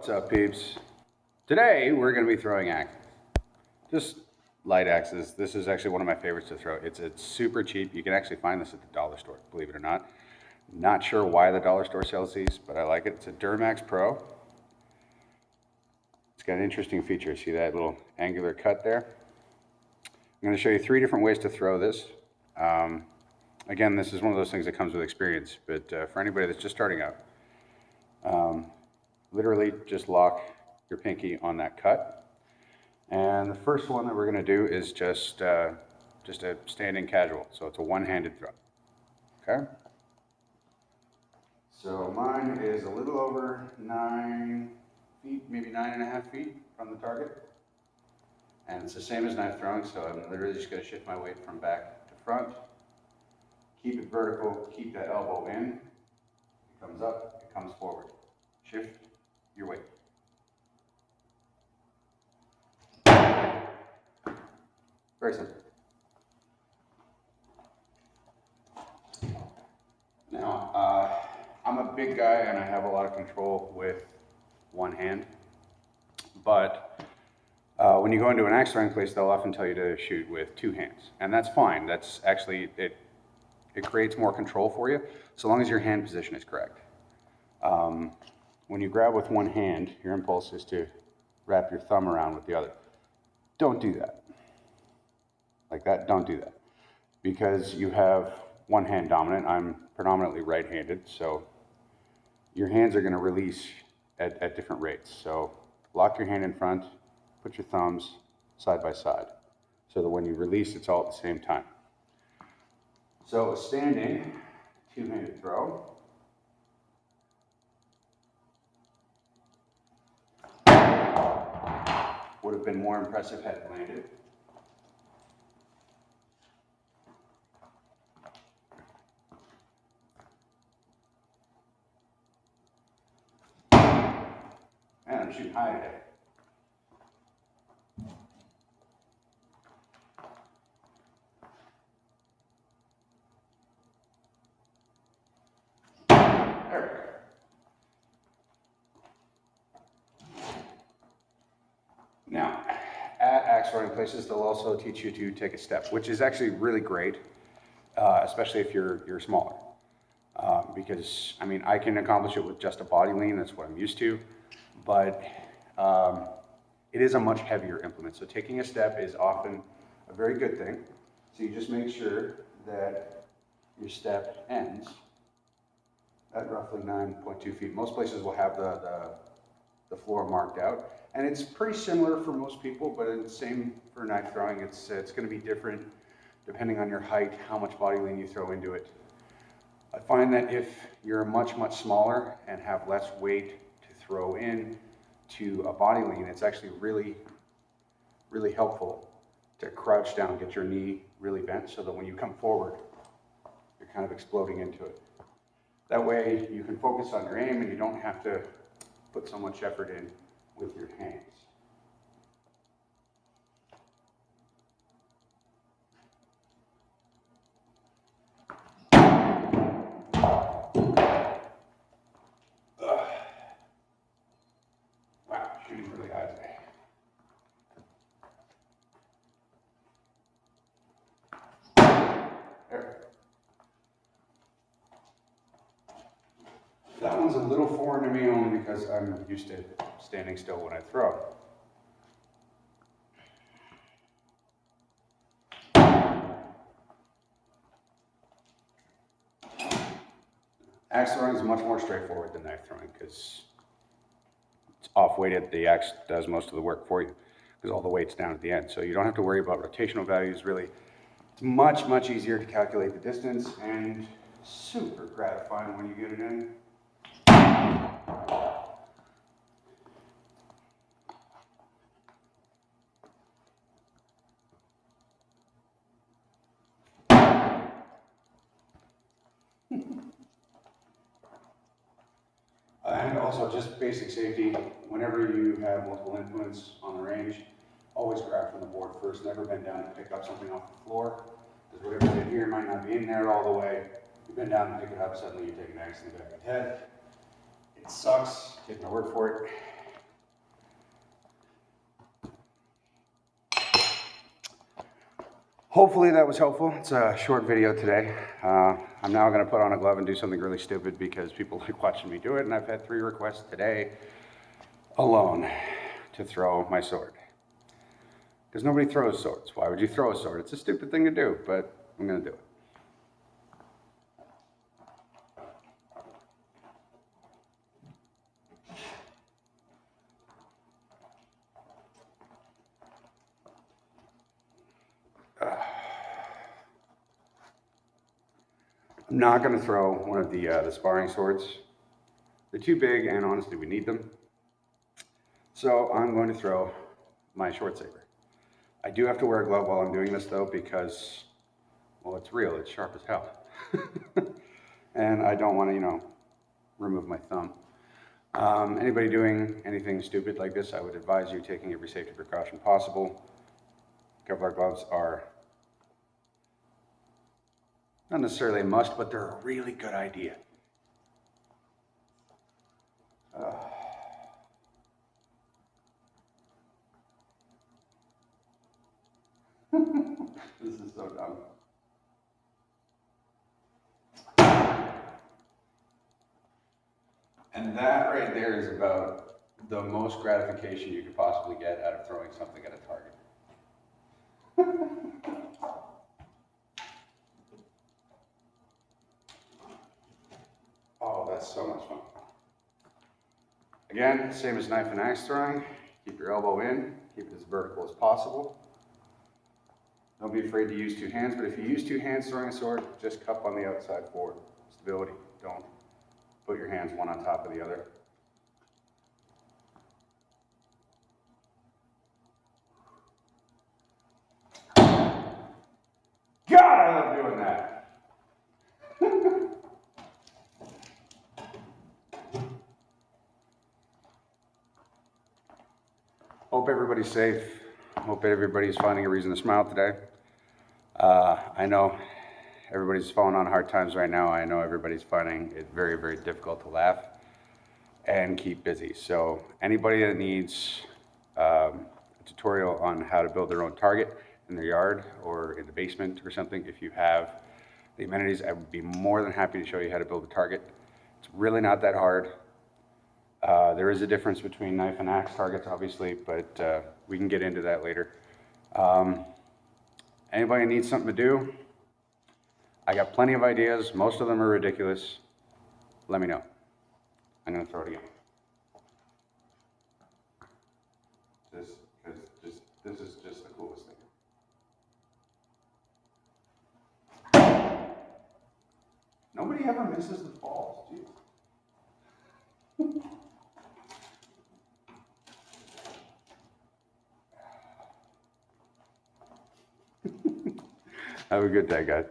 What's up, peeps? Today we're going to be throwing axes. Just light axes. This is actually one of my favorites to throw. It's super cheap. You can actually find this at the dollar store, believe it or not. Not sure why the dollar store sells these, but I like it. It's a Duramax Pro. It's got an interesting feature. See that little angular cut there? I'm going to show you 3 different ways to throw this. Again, this is one of those things that comes with experience, but for anybody that's just starting out, literally just lock your pinky on that cut. And the first one that we're going to do is just a standing casual. So it's a one-handed throw. Okay? So mine is a little over 9 feet, maybe 9.5 feet from the target. And it's the same as knife throwing, so I'm literally just going to shift my weight from back to front. Keep it vertical, keep that elbow in. It comes up, it comes forward. Shift your weight. Very simple. Now, I'm a big guy and I have a lot of control with one hand, but when you go into an axe throwing place, they'll often tell you to shoot with 2 hands, and that's fine. That's actually, it creates more control for you, so long as your hand position is correct. When you grab with one hand, your impulse is to wrap your thumb around with the other. Don't do that. Like that, don't do that. Because you have one hand dominant. I'm predominantly right-handed, so your hands are going to release at different rates. So lock your hand in front, put your thumbs side by side, so that when you release, it's all at the same time. So a standing two-handed throw. Would have been more impressive had it landed. And I'm shooting high today. There we go. Now, at axe throwing places, they'll also teach you to take a step, which is actually really great, especially if you're smaller. Because, I mean, I can accomplish it with just a body lean, that's what I'm used to, but it is a much heavier implement. So taking a step is often a very good thing. So you just make sure that your step ends at roughly 9.2 feet. Most places will have the floor marked out. And it's pretty similar for most people, but it's the same for knife throwing. It's going to be different depending on your height, how much body lean you throw into it. I find that if you're much smaller and have less weight to throw in to a body lean, it's actually really helpful to crouch down, get your knee really bent so that when you come forward, you're kind of exploding into it. That way you can focus on your aim and you don't have to put so much effort in with your hands. Wow, shooting really high today. There. That one's a little foreign to me only because I'm used to standing still when I throw. Axe throwing is much more straightforward than knife throwing because it's off-weighted. The axe does most of the work for you because all the weight's down at the end. So you don't have to worry about rotational values really. It's much easier to calculate the distance and super gratifying when you get it in. And also just basic safety, whenever you have multiple implements on the range, always grab from the board first, never bend down to pick up something off the floor, because whatever's in here might not be in there all the way. You bend down and pick it up, suddenly you take an axe in the back of the head. It sucks, take my word for it. Hopefully that was helpful. It's a short video today. I'm now going to put on a glove and do something really stupid because people like watching me do it, and I've had 3 requests today alone to throw my sword. Because nobody throws swords. Why would you throw a sword? It's a stupid thing to do, but I'm going to do it. I'm not going to throw one of the sparring swords. They're too big, and honestly, we need them. So I'm going to throw my short saber. I do have to wear a glove while I'm doing this, though, because, well, it's real. It's sharp as hell. And I don't want to, remove my thumb. Anybody doing anything stupid like this, I would advise you taking every safety precaution possible. Kevlar gloves are not necessarily a must, but they're a really good idea. This is so dumb. And that right there is about the most gratification you could possibly get out of throwing something at a target. Oh, that's so much fun. Again, same as knife and axe throwing. Keep your elbow in, keep it as vertical as possible. Don't be afraid to use 2 hands, but if you use 2 hands throwing a sword, just cup on the outside for stability. Don't put your hands one on top of the other. God, I love doing that. Hope everybody's safe. Hope everybody's finding a reason to smile today. I know everybody's falling on hard times right now. I know everybody's finding it very, very difficult to laugh and keep busy. So anybody that needs a tutorial on how to build their own target in their yard or in the basement or something, if you have the amenities, I would be more than happy to show you how to build a target. It's really not that hard. There is a difference between knife and axe targets, obviously, but we can get into that later. Anybody needs something to do? I got plenty of ideas. Most of them are ridiculous. Let me know. I'm going to throw it again. This is just the coolest thing. Nobody ever misses the balls, geez. Have a good day, guys.